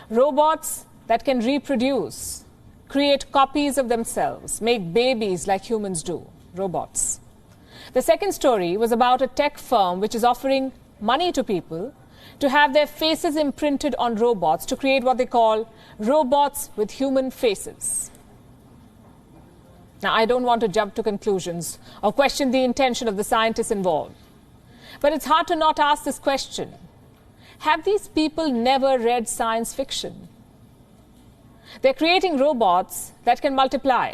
Robots that can reproduce, create copies of themselves, make babies like humans do. Robots. The second story was about a tech firm which is offering money to people to have their faces imprinted on robots to create what they call robots with human faces. Now, I don't want to jump to conclusions or question the intention of the scientists involved, but it's hard to not ask this question. Have these people never read science fiction? They're creating robots that can multiply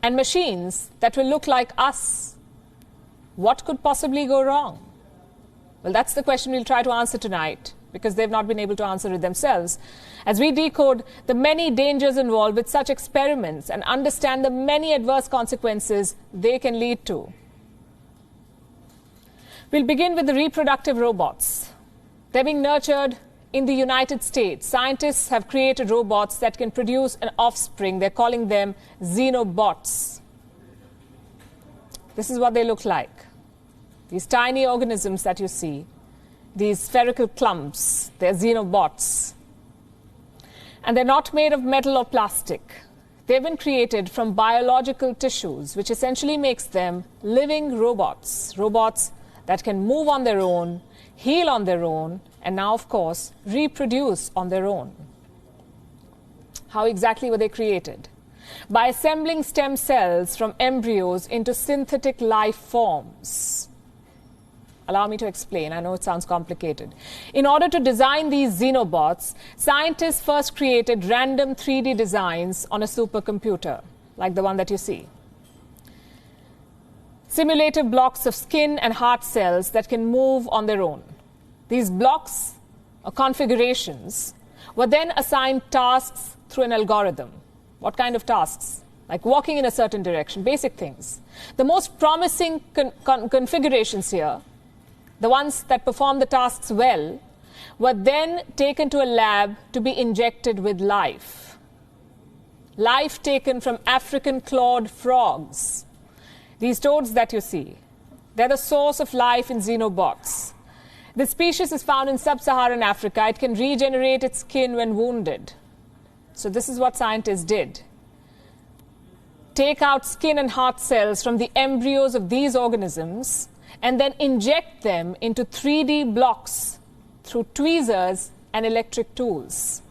and machines that will look like us. What could possibly go wrong? Well, that's the question we'll try to answer tonight, because they've not been able to answer it themselves, as we decode the many dangers involved with such experiments and understand the many adverse consequences they can lead to. We'll begin with the reproductive robots. They're being nurtured in the United States. Scientists have created robots that can produce an offspring. They're calling them Xenobots. This is what they look like. These tiny organisms that you see, these spherical clumps, they're Xenobots. And they're not made of metal or plastic. They've been created from biological tissues, which essentially makes them living robots. Robots that can move on their own, heal on their own, and now, of course, reproduce on their own. How exactly were they created? By assembling stem cells from embryos into synthetic life forms. Allow me to explain. I know it sounds complicated. In order to design these Xenobots, scientists first created random 3D designs on a supercomputer, like the one that you see. Simulated blocks of skin and heart cells that can move on their own. These blocks, or configurations, were then assigned tasks through an algorithm. What kind of tasks? Like walking in a certain direction, basic things. The most promising configurations here, the ones that perform the tasks well, were then taken to a lab to be injected with life. Life taken from African clawed frogs. These toads that you see, they're the source of life in Xenobots. This species is found in sub-Saharan Africa. It can regenerate its skin when wounded. So this is what scientists did. Take out skin and heart cells from the embryos of these organisms and then inject them into 3D blocks through tweezers and electric tools.